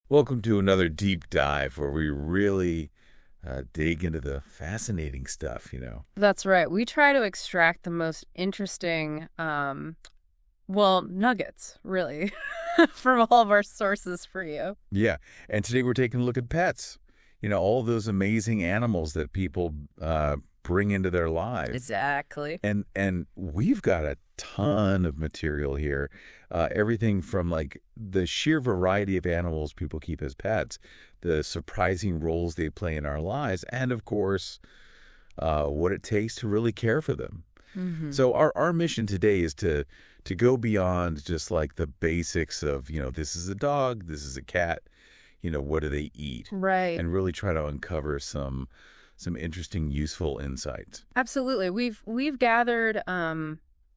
Welcome to another deep dive where we really dig into the fascinating stuff, That's right. We try to extract the most interesting, nuggets, really, from all of our sources for you. Yeah. And today we're taking a look at pets. All those amazing animals that people bring into their lives. Exactly. And we've got a ton of material here. Everything from like the sheer variety of animals people keep as pets, the surprising roles they play in our lives, and of course, what it takes to really care for them. Mm-hmm. So our mission today is to go beyond just like the basics of, this is a dog, this is a cat, what do they eat? Right. And really try to uncover some interesting, useful insights. Absolutely. We've gathered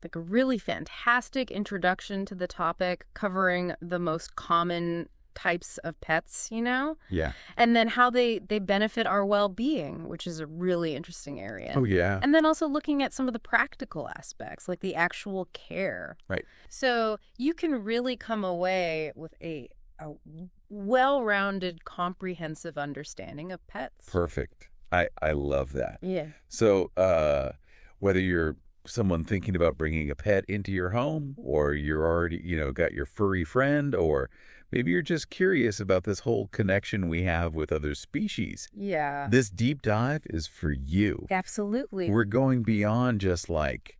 like a really fantastic introduction to the topic, covering the most common types of pets, Yeah. and then how they benefit our well-being, which is a really interesting area. Oh, yeah. And then also looking at some of the practical aspects, like the actual care. Right. So you can really come away with a well-rounded, comprehensive understanding of pets. Perfect. I love that. Yeah. So whether you're someone thinking about bringing a pet into your home, or you're already, got your furry friend, or maybe you're just curious about this whole connection we have with other species. Yeah. This deep dive is for you. Absolutely. We're going beyond just like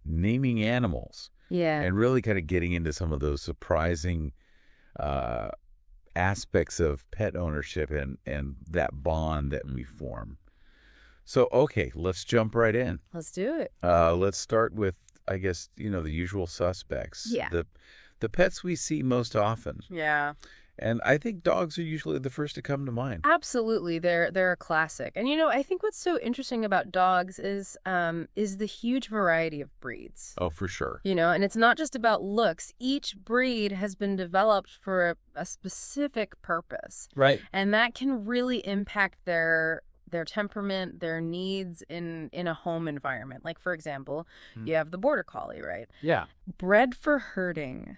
naming animals. Yeah. And really kind of getting into some of those surprising aspects of pet ownership and that bond that we form. So, okay, let's jump right in. Let's do it. Let's start with, I guess, the usual suspects. Yeah. The pets we see most often. Yeah. And I think dogs are usually the first to come to mind. Absolutely. They're a classic. And I think what's so interesting about dogs is the huge variety of breeds. Oh, for sure. And it's not just about looks. Each breed has been developed for a specific purpose. Right. And that can really impact their temperament, their needs in a home environment. Like, for example, you have the Border Collie, right? Yeah. Bred for herding,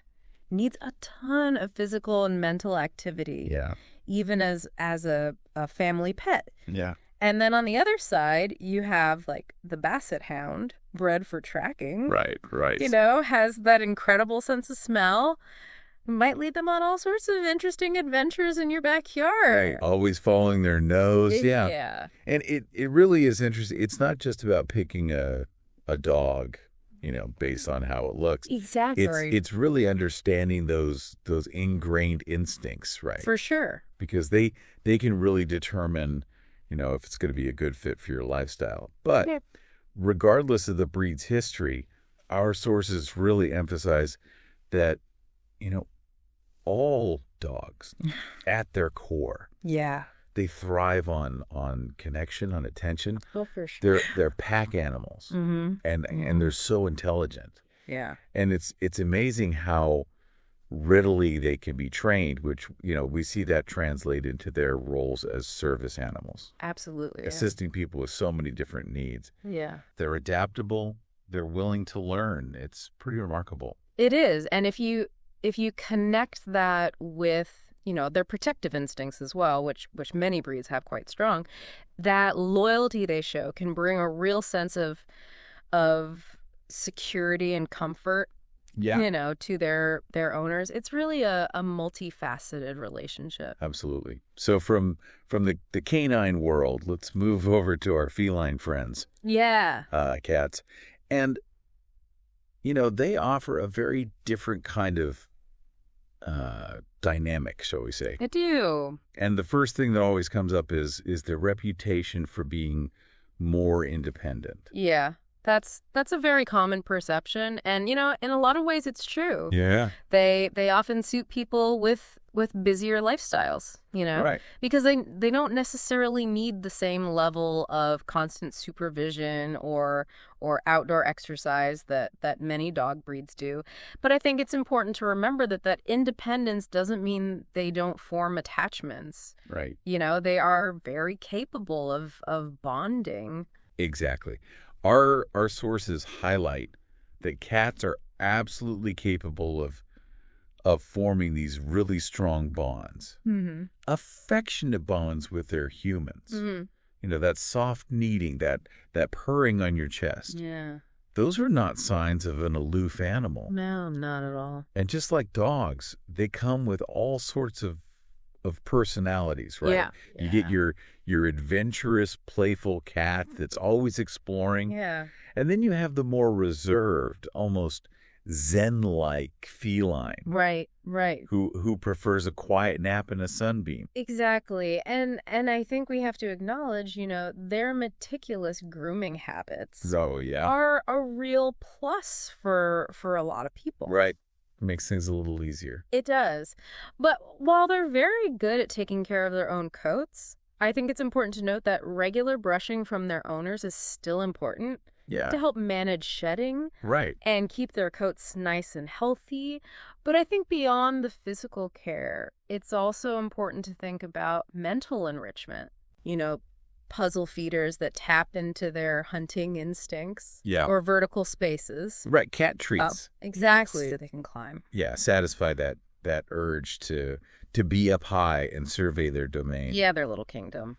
needs a ton of physical and mental activity. Yeah. Even as a family pet. Yeah. And then on the other side, you have like the Basset Hound, bred for tracking. Right. Has that incredible sense of smell. Might lead them on all sorts of interesting adventures in your backyard. Right. Always following their nose. Yeah. Yeah. And it really is interesting. It's not just about picking a dog, based on how it looks. Exactly. It's really understanding those ingrained instincts, right? For sure. Because they can really determine, if it's going to be a good fit for your lifestyle. But regardless of the breed's history, our sources really emphasize that, all dogs at their core, they thrive on connection, on attention. Oh, for sure. They're pack animals, Mm-hmm. and they're so intelligent. Yeah. And it's amazing how readily they can be trained, which we see that translate into their roles as service animals, Absolutely. assisting people with so many different needs. Yeah. They're adaptable. They're willing to learn. It's pretty remarkable. It is. And if you connect that with their protective instincts as well, which many breeds have quite strong, that loyalty they show can bring a real sense of security and comfort, to their owners. It's really a multifaceted relationship. Absolutely. So from the canine world, let's move over to our feline friends. Yeah. Cats. And, they offer a very different kind of dynamic, shall we say. I do. And the first thing that always comes up is their reputation for being more independent. Yeah. That's a very common perception, and in a lot of ways it's true. Yeah. They often suit people with busier lifestyles, Right. because they don't necessarily need the same level of constant supervision or outdoor exercise that many dog breeds do. But I think it's important to remember that independence doesn't mean they don't form attachments. Right. They are very capable of bonding. Exactly. Our sources highlight that cats are absolutely capable of forming these really strong bonds, Mm-hmm. affectionate bonds with their humans. Mm-hmm. That soft kneading, that purring on your chest. Yeah. Those are not signs of an aloof animal. No, not at all. And just like dogs, they come with all sorts of personalities, right? Yeah. You get Yeah. your adventurous, playful cat that's always exploring. Yeah. And then you have the more reserved, almost zen-like feline Right, right. who prefers a quiet nap and a sunbeam. Exactly. And I think we have to acknowledge, their meticulous grooming habits Oh, yeah. are a real plus for a lot of people. Right. Makes things a little easier. It does. But while they're very good at taking care of their own coats, I think it's important to note that regular brushing from their owners is still important Yeah. to help manage shedding Right. and keep their coats nice and healthy. But I think beyond the physical care, it's also important to think about mental enrichment. Puzzle feeders that tap into their hunting instincts. Yeah. Or vertical spaces. Right. Cat treats. Exactly. So they can climb. Yeah. Satisfy that urge to be up high and survey their domain. Yeah, their little kingdom.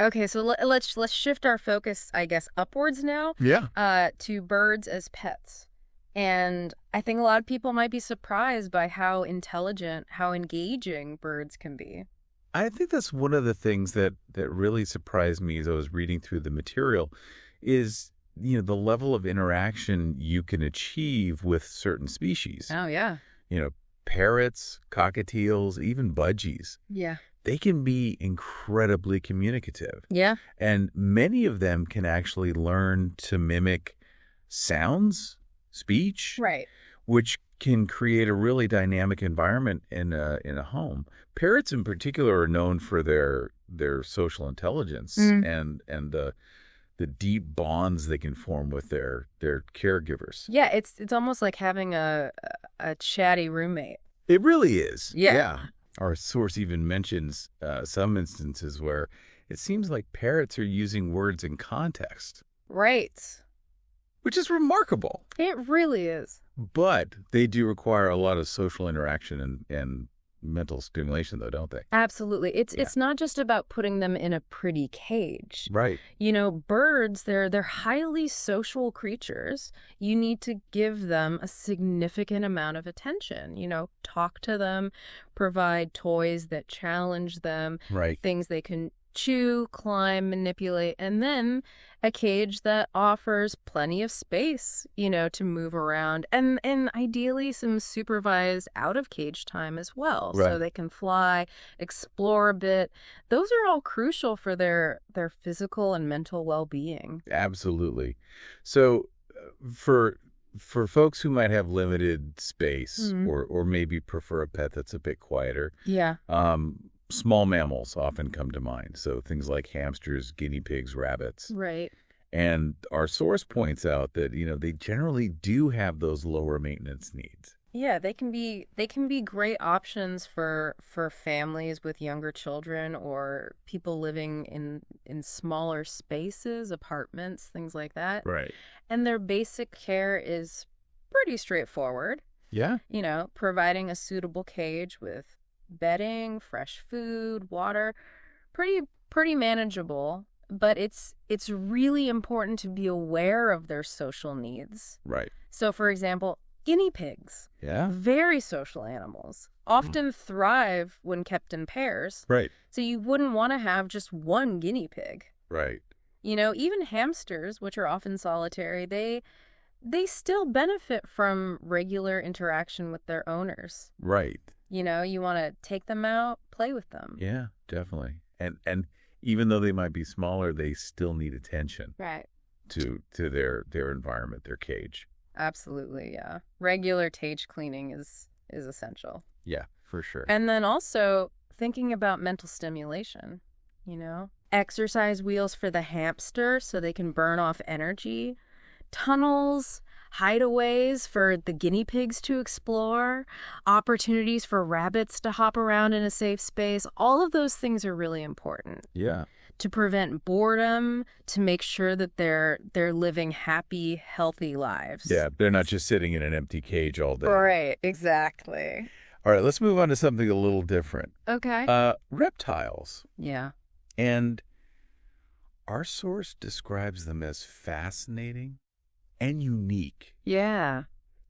Okay, so let's shift our focus, I guess, upwards now. Yeah. To birds as pets. And I think a lot of people might be surprised by how intelligent, how engaging birds can be. I think that's one of the things that really surprised me as I was reading through the material is, the level of interaction you can achieve with certain species. Oh, yeah. Parrots, cockatiels, even budgies. Yeah. They can be incredibly communicative. Yeah. And many of them can actually learn to mimic sounds, speech, Right. which can create a really dynamic environment in a home. Parrots in particular are known for their social intelligence and the deep bonds they can form with their caregivers. Yeah, it's almost like having a chatty roommate. It really is. Yeah. Our source even mentions some instances where it seems like parrots are using words in context. Right. Which is remarkable. It really is. But they do require a lot of social interaction and mental stimulation, though, don't they? Absolutely. It's not just about putting them in a pretty cage. Right. Birds, they're highly social creatures. You need to give them a significant amount of attention. Talk to them, provide toys that challenge them, Right. things they can chew, climb, manipulate, and then a cage that offers plenty of space, to move around, and ideally some supervised out of cage time as well, Right. so they can fly, explore a bit. Those are all crucial for their physical and mental well-being. Absolutely. So for folks who might have limited space or maybe prefer a pet that's a bit quieter, Yeah. small mammals often come to mind. So things like hamsters, guinea pigs, rabbits. Right. And our source points out that, they generally do have those lower maintenance needs. Yeah, they can be great options for families with younger children or people living in smaller spaces, apartments, things like that. Right. And their basic care is pretty straightforward. Yeah. Providing a suitable cage with bedding, fresh food, water, pretty manageable. But it's really important to be aware of their social needs. Right. So, for example, guinea pigs. Yeah. Very social animals. Often thrive when kept in pairs. Right. So you wouldn't want to have just one guinea pig. Right. Even hamsters, which are often solitary, they still benefit from regular interaction with their owners. Right. You want to take them out, play with them. Yeah, definitely. And even though they might be smaller, they still need attention. Right. To their environment, their cage. Absolutely, yeah. Regular cage cleaning is essential. Yeah, for sure. And then also thinking about mental stimulation, exercise wheels for the hamster so they can burn off energy, tunnels, hideaways for the guinea pigs to explore, opportunities for rabbits to hop around in a safe space. All of those things are really important. Yeah. to prevent boredom, to make sure that they're living happy, healthy lives. Yeah, they're not just sitting in an empty cage all day. Right, exactly. All right, let's move on to something a little different. Okay. Reptiles. Yeah. And our source describes them as fascinating and unique, Yeah.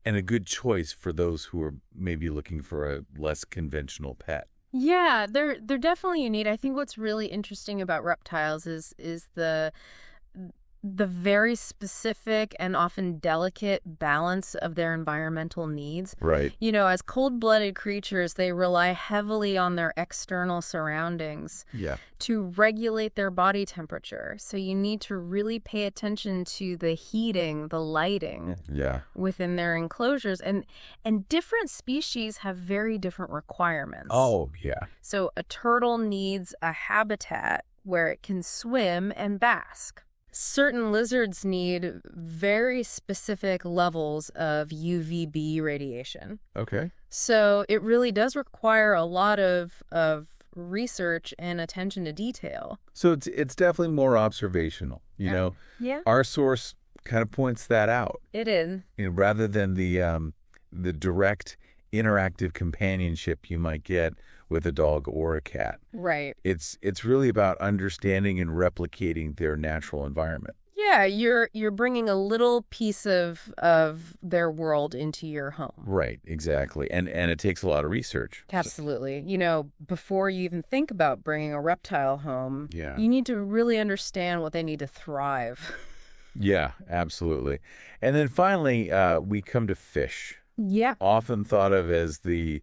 and a good choice for those who are maybe looking for a less conventional pet. Yeah, they're definitely unique. I think what's really interesting about reptiles is the very specific and often delicate balance of their environmental needs. Right. You know, as cold-blooded creatures, they rely heavily on their external surroundings Yeah. to regulate their body temperature. So you need to really pay attention to the heating, the lighting Yeah. within their enclosures. And different species have very different requirements. Oh, yeah. So a turtle needs a habitat where it can swim and bask. Certain lizards need very specific levels of UVB radiation. Okay. So it really does require a lot of research and attention to detail. So it's definitely more observational, you know. Yeah. Our source kind of points that out. It is. You know, rather than the direct interactive companionship you might get with a dog or a cat. Right. It's really about understanding and replicating their natural environment. Yeah, you're bringing a little piece of their world into your home. Right, exactly. And it takes a lot of research. Absolutely. You know, before you even think about bringing a reptile home, Yeah. you need to really understand what they need to thrive. Yeah, absolutely. And then finally, we come to fish. Yeah. Often thought of as the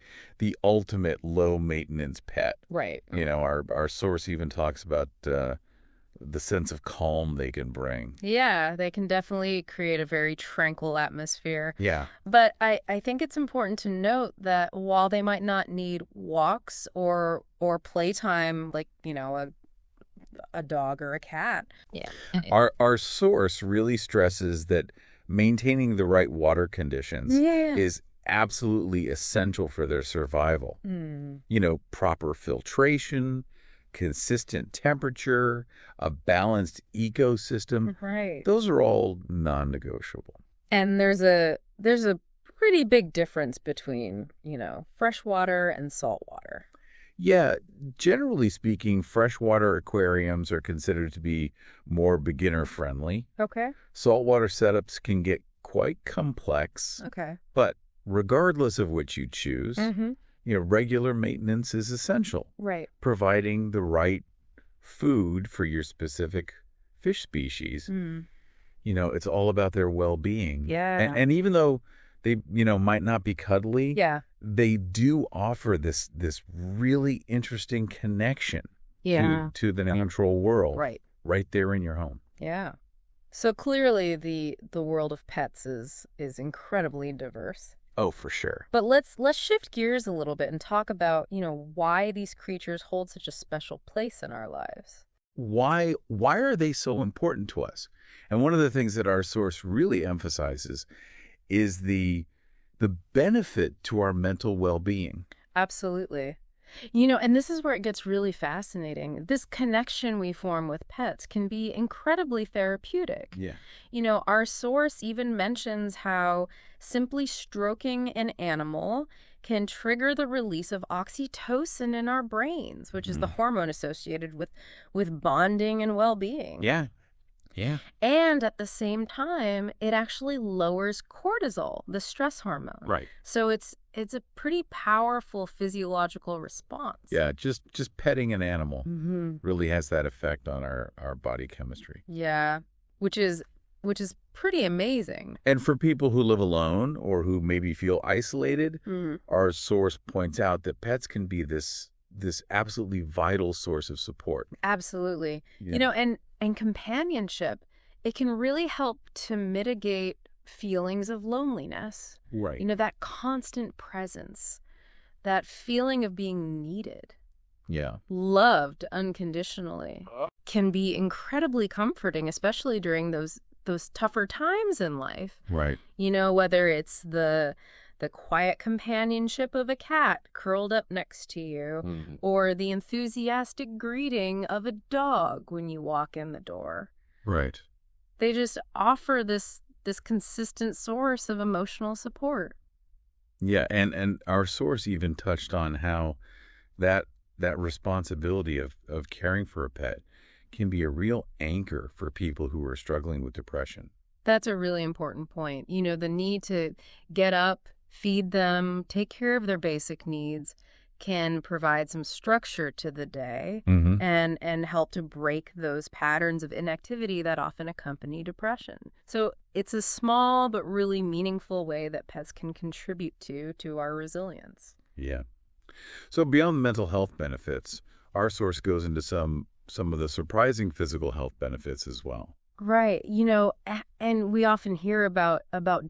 ultimate low maintenance pet. Right. You know, our source even talks about the sense of calm they can bring. Yeah, they can definitely create a very tranquil atmosphere. Yeah. But I think it's important to note that while they might not need walks or playtime like, you know, a dog or a cat. Yeah. Our source really stresses that maintaining the right water conditions is absolutely essential for their survival. You know, proper filtration, consistent temperature, a balanced ecosystem. Right. Those are all non-negotiable. And there's a pretty big difference between, you know, freshwater and saltwater. Yeah, generally speaking, freshwater aquariums are considered to be more beginner-friendly. Okay. Saltwater setups can get quite complex, Okay. but regardless of which you choose, Mm-hmm. you know, regular maintenance is essential. Right. Providing the right food for your specific fish species. You know, it's all about their well-being. Yeah. And even though they, you know, might not be cuddly, Yeah. they do offer this really interesting connection to the natural world. Right there in your home. Yeah. So clearly the world of pets is incredibly diverse. Oh, for sure. But let's shift gears a little bit and talk about, you know, why these creatures hold such a special place in our lives. Why are they so important to us? And one of the things that our source really emphasizes is the benefit to our mental well-being. Absolutely. You know, and this is where it gets really fascinating. This connection we form with pets can be incredibly therapeutic. Yeah. You know, our source even mentions how simply stroking an animal can trigger the release of oxytocin in our brains, which is the hormone associated with bonding and well-being. Yeah. Yeah. And at the same time, it actually lowers cortisol, the stress hormone. Right. So it's a pretty powerful physiological response. Yeah, just petting an animal really has that effect on our body chemistry. Yeah, which is pretty amazing. And for people who live alone or who maybe feel isolated, our source points out that pets can be this absolutely vital source of support. Absolutely. Yeah. You know, and companionship, it can really help to mitigate feelings of loneliness. Right. You know, that constant presence, that feeling of being needed. Yeah. Loved unconditionally can be incredibly comforting, especially during those tougher times in life. Right. You know, whether it's the the quiet companionship of a cat curled up next to you, or the enthusiastic greeting of a dog when you walk in the door. Right. They just offer this consistent source of emotional support. Yeah, and our source even touched on how that that responsibility of caring for a pet can be a real anchor for people who are struggling with depression. That's a really important point. The need to get up, feed them, take care of their basic needs can provide some structure to the day Mm-hmm. and help to break those patterns of inactivity that often accompany depression. So it's a small but really meaningful way that pets can contribute to our resilience. Yeah. So beyond the mental health benefits, our source goes into some of the surprising physical health benefits as well. Right. And we often hear about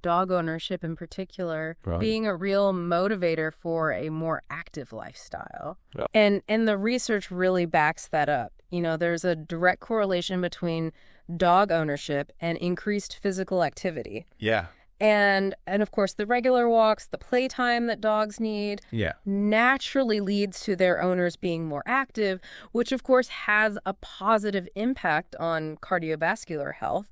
dog ownership in particular Right. being a real motivator for a more active lifestyle. Yeah. And the research really backs that up. There's a direct correlation between dog ownership and increased physical activity. Yeah. And of course, the regular walks, the playtime that dogs need Yeah. naturally leads to their owners being more active, which of course has a positive impact on cardiovascular health.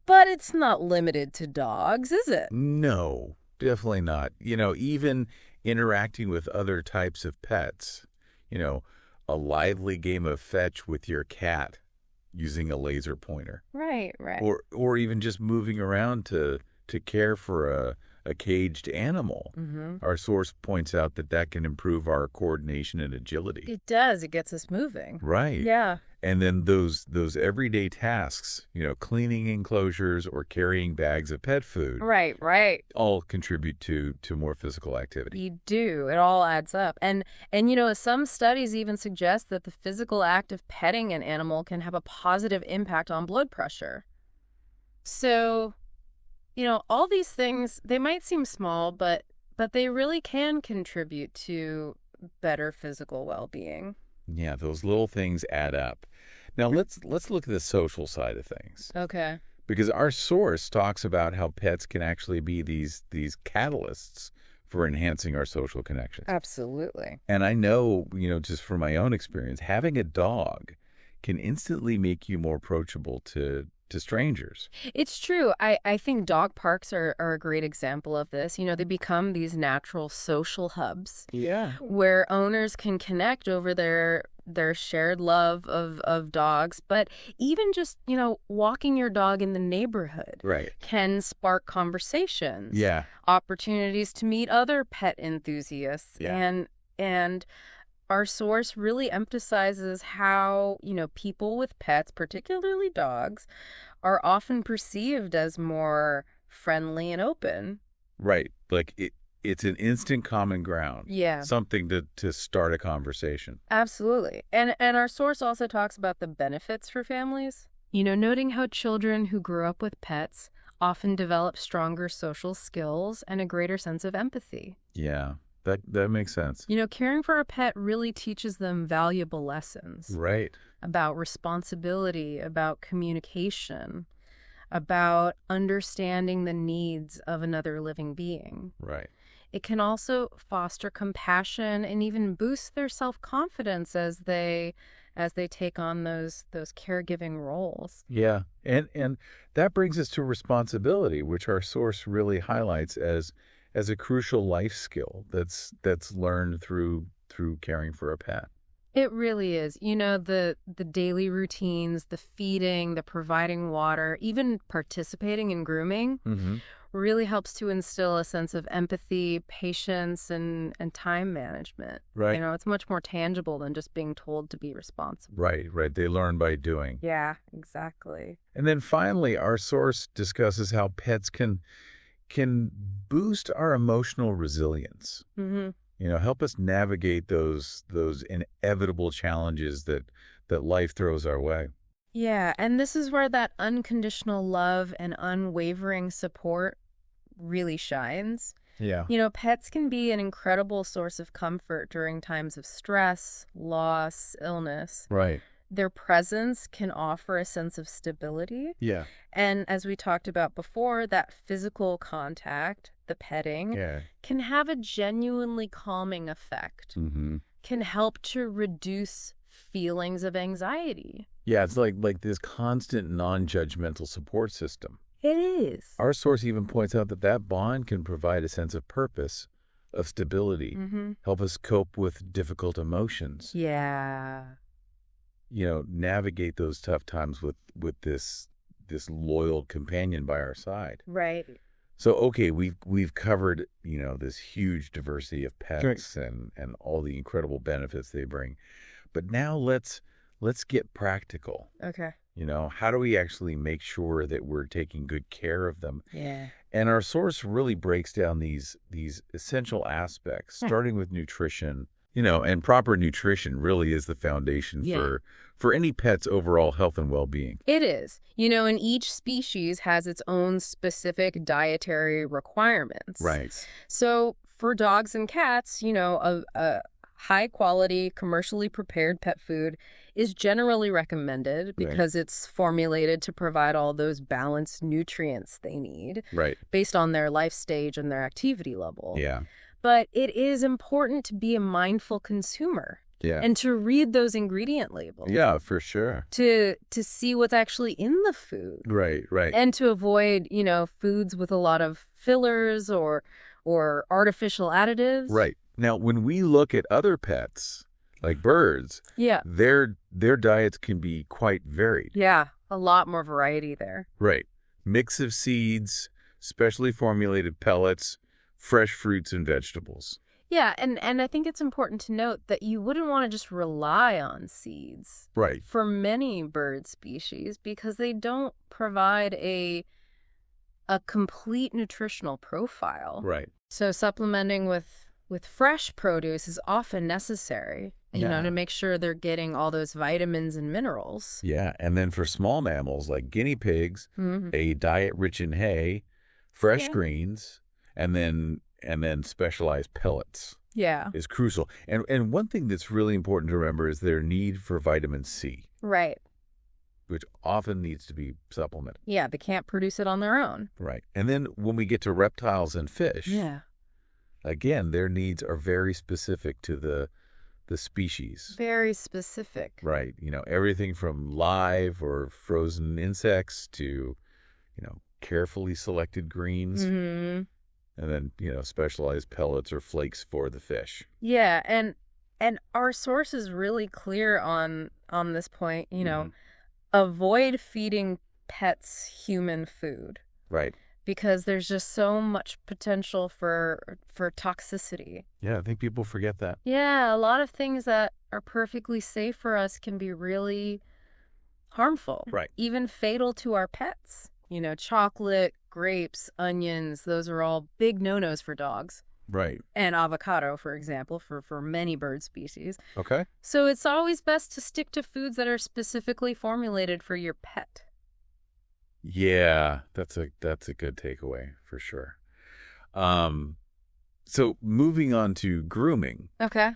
But it's not limited to dogs, is it? No, definitely not. Even interacting with other types of pets, you know, a lively game of fetch with your cat using a laser pointer, Right, right. or even just moving around to care for a caged animal. Mm-hmm. Our source points out that can improve our coordination and agility. It does. It gets us moving. Right. Yeah. And then those everyday tasks, cleaning enclosures or carrying bags of pet food, Right, right. all contribute to more physical activity. You do. It all adds up. And some studies even suggest that the physical act of petting an animal can have a positive impact on blood pressure. So, all these things, they might seem small, but they really can contribute to better physical well-being. Yeah, those little things add up. Now let's look at the social side of things. Okay. Because our source talks about how pets can actually be these catalysts for enhancing our social connections. Absolutely. And I know, just from my own experience, having a dog can instantly make you more approachable to strangers. It's true. I think dog parks are a great example of this. They become these natural social hubs. Yeah. Where owners can connect over their shared love of dogs, but even just, walking your dog in the neighborhood Right. can spark conversations. Yeah. Opportunities to meet other pet enthusiasts. Yeah. And our source really emphasizes how, people with pets, particularly dogs, are often perceived as more friendly and open. Right. Like it's an instant common ground. Yeah. Something to start a conversation. Absolutely. And our source also talks about the benefits for families. Noting how children who grew up with pets often develop stronger social skills and a greater sense of empathy. Yeah. That makes sense. Caring for a pet really teaches them valuable lessons. Right. About responsibility, about communication, about understanding the needs of another living being. Right. It can also foster compassion and even boost their self-confidence as they take on those caregiving roles. Yeah. And that brings us to responsibility, which our source really highlights as a crucial life skill that's learned through caring for a pet. It really is. The daily routines, the feeding, the providing water, even participating in grooming really helps to instill a sense of empathy, patience, and time management. Right. It's much more tangible than just being told to be responsible. Right. They learn by doing. Yeah, exactly. And then finally, our source discusses how pets can boost our emotional resilience. Mm-hmm. Help us navigate those inevitable challenges that life throws our way. Yeah, and this is where that unconditional love and unwavering support really shines. Yeah. Pets can be an incredible source of comfort during times of stress, loss, illness. Right. Their presence can offer a sense of stability. Yeah. And as we talked about before, that physical contact the petting, Yeah. can have a genuinely calming effect, Mm-hmm. can help to reduce feelings of anxiety. Yeah, it's like this constant non-judgmental support system. It is. Our source even points out that that bond can provide a sense of purpose, of stability, Mm-hmm. help us cope with difficult emotions, Yeah. navigate those tough times with this loyal companion by our side. Right. So, okay, we've covered, this huge diversity of Right. pets and all the incredible benefits they bring. But now let's get practical. Okay. How do we actually make sure that we're taking good care of them? Yeah. And our source really breaks down these essential aspects, starting with nutrition. And proper nutrition really is the foundation for any pet's overall health and well-being. It is. And each species has its own specific dietary requirements. Right. So for dogs and cats, a high-quality, commercially prepared pet food is generally recommended because it's formulated to provide all those balanced nutrients they need Right. based on their life stage and their activity level. Yeah. But it is important to be a mindful consumer Yeah. and to read those ingredient labels. Yeah, for sure. To see what's actually in the food. Right. And to avoid, foods with a lot of fillers or artificial additives. Right. Now, when we look at other pets, like birds, Yeah. their diets can be quite varied. Yeah. A lot more variety there. Right. Mix of seeds, specially formulated pellets, fresh fruits and vegetables. Yeah. And I think it's important to note that you wouldn't want to just rely on seeds. Right. For many bird species because they don't provide a complete nutritional profile. Right. So supplementing with fresh produce is often necessary, to make sure they're getting all those vitamins and minerals. Yeah. And then for small mammals like guinea pigs, Mm-hmm. a diet rich in hay, fresh Yeah. greens, and then specialized pellets Yeah. is crucial. And one thing that's really important to remember is their need for vitamin C, Right. which often needs to be supplemented. Yeah, they can't produce it on their own. Right. And then when we get to reptiles and fish, Yeah. again, their needs are very specific to the species. Very specific. Right. Everything from live or frozen insects to, carefully selected greens, Mm-hmm. and then, specialized pellets or flakes for the fish. Yeah, and our source is really clear on this point, Mhm. Avoid feeding pets human food. Right. Because there's just so much potential for toxicity. Yeah, I think people forget that. Yeah, a lot of things that are perfectly safe for us can be really harmful. Right. Even fatal to our pets. Chocolate, grapes, onions, those are all big no-nos for dogs. Right. And avocado, for example, for many bird species. Okay. So it's always best to stick to foods that are specifically formulated for your pet. Yeah, that's a good takeaway for sure. So moving on to grooming, Okay.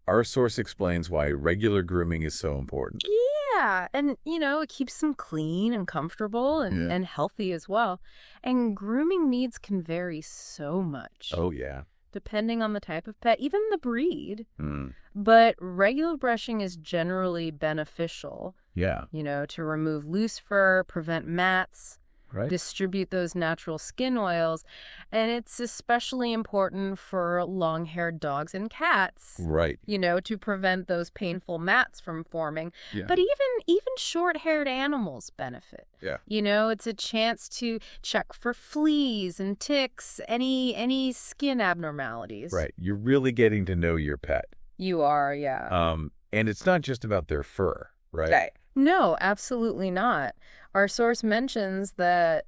our source explains why regular grooming is so important. Yeah, and it keeps them clean and comfortable and healthy as well. And grooming needs can vary so much. Oh, yeah. Depending on the type of pet, even the breed. Mm. But regular brushing is generally beneficial, Yeah. to remove loose fur, prevent mats, Right. distribute those natural skin oils. And it's especially important for long-haired dogs and cats. Right. To prevent those painful mats from forming. Yeah. But even short-haired animals benefit. Yeah. It's a chance to check for fleas and ticks, any skin abnormalities. Right. You're really getting to know your pet. You are, yeah. And it's not just about their fur, right? No, absolutely not. Our source mentions that,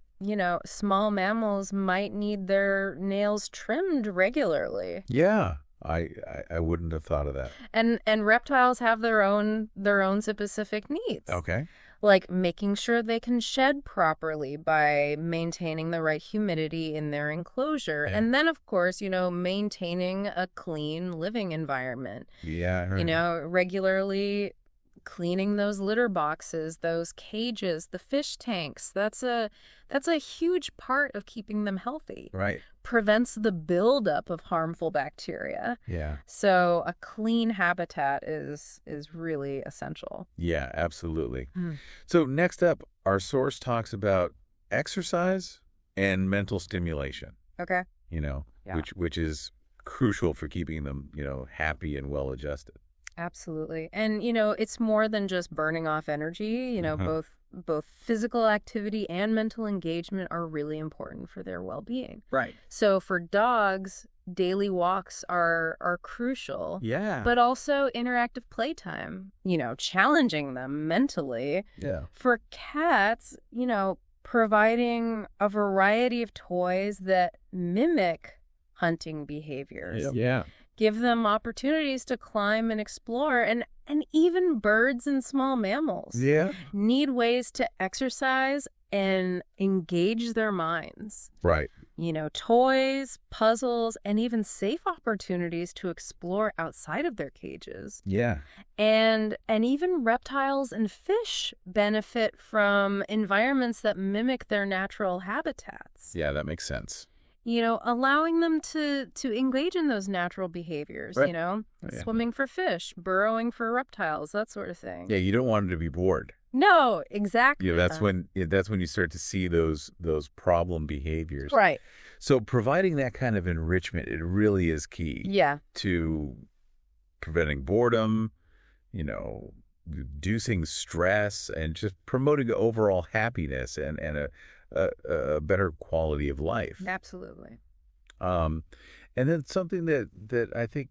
small mammals might need their nails trimmed regularly. Yeah. I wouldn't have thought of that. And reptiles have their own specific needs. Okay. Like making sure they can shed properly by maintaining the right humidity in their enclosure. Yeah. And then, of course, maintaining a clean living environment. Yeah. Right. Regularly cleaning those litter boxes, those cages, the fish tanks. That's a huge part of keeping them healthy. Right. Prevents the buildup of harmful bacteria. Yeah. So a clean habitat is really essential. Yeah, absolutely. Mm. So next up, our source talks about exercise and mental stimulation, Okay. Yeah. which is crucial for keeping them, happy and well-adjusted. Absolutely. And, it's more than just burning off energy. Uh-huh. Both physical activity and mental engagement are really important for their well-being. Right. So for dogs, daily walks are crucial. Yeah. But also interactive playtime, challenging them mentally. Yeah. For cats, providing a variety of toys that mimic hunting behaviors. Yep. Yeah. Give them opportunities to climb and explore, and even birds and small mammals Yeah. need ways to exercise and engage their minds. Right. Toys, puzzles, and even safe opportunities to explore outside of their cages. Yeah. And even reptiles and fish benefit from environments that mimic their natural habitats. Yeah, that makes sense. Allowing them to engage in those natural behaviors, Right. Yeah. swimming for fish, burrowing for reptiles, that sort of thing. Yeah, you don't want them to be bored. No, exactly. That's when you start to see those problem behaviors. Right. So providing that kind of enrichment, it really is key. Yeah. To preventing boredom, reducing stress, and just promoting overall happiness and a better quality of life. Absolutely. And then something that I think,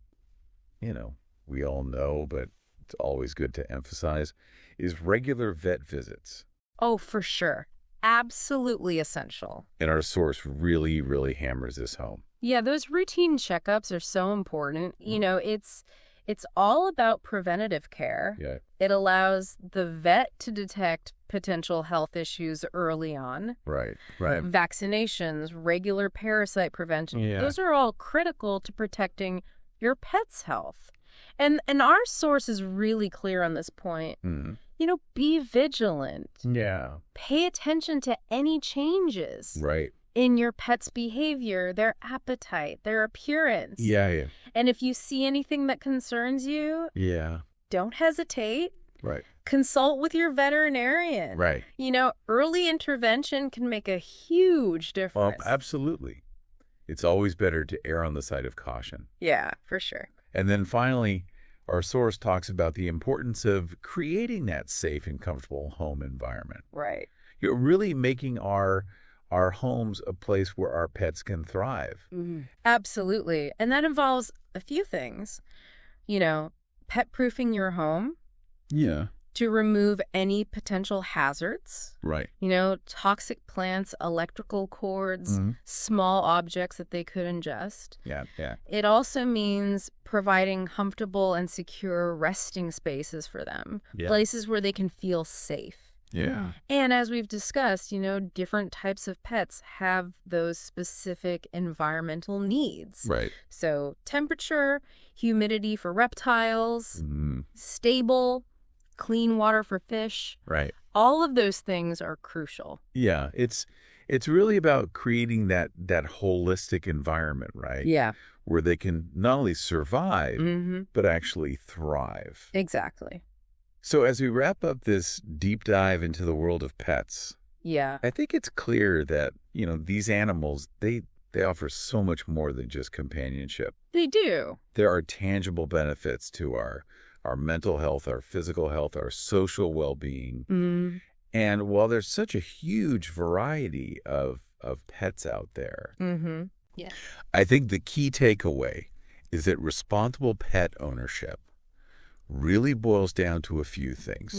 we all know, but it's always good to emphasize, is regular vet visits. Oh, for sure. Absolutely essential. And our source really, really hammers this home. Yeah, those routine checkups are so important. It's all about preventative care. Yeah. It allows the vet to detect potential health issues early on. Right. Right. Vaccinations, regular parasite prevention. Yeah. Those are all critical to protecting your pet's health. And our source is really clear on this point. Mm-hmm. Be vigilant. Yeah. Pay attention to any changes. Right. In your pet's behavior, their appetite, their appearance. Yeah. Yeah. And if you see anything that concerns you, Yeah. don't hesitate. Right. Consult with your veterinarian. Right. Early intervention can make a huge Well, difference. absolutely. It's always better to err on the side of caution. Yeah, for sure. And then finally, our source talks about the importance of creating that safe and comfortable home environment. Right. You're really making our homes a place where our pets can thrive. Mm-hmm. Absolutely. And that involves a few things. Pet-proofing your home Yeah. to remove any potential hazards. Right. Toxic plants, electrical cords, Mm-hmm. small objects that they could ingest. Yeah. Yeah. It also means providing comfortable and secure resting spaces for them, Yeah. places where they can feel safe. Yeah. And as we've discussed, different types of pets have those specific environmental needs. Right. So temperature, humidity for reptiles, Mm-hmm. stable, clean water for fish. Right. All of those things are crucial. Yeah. It's really about creating that holistic environment, right? Yeah. Where they can not only survive, Mm-hmm. but actually thrive. Exactly. So as we wrap up this deep dive into the world of pets, Yeah. I think it's clear that, these animals, they offer so much more than just companionship. They do. There are tangible benefits to our mental health, our physical health, our social well-being. Mm. And while there's such a huge variety of pets out there, Mm-hmm. Yeah. I think the key takeaway is that responsible pet ownership really boils down to a few things.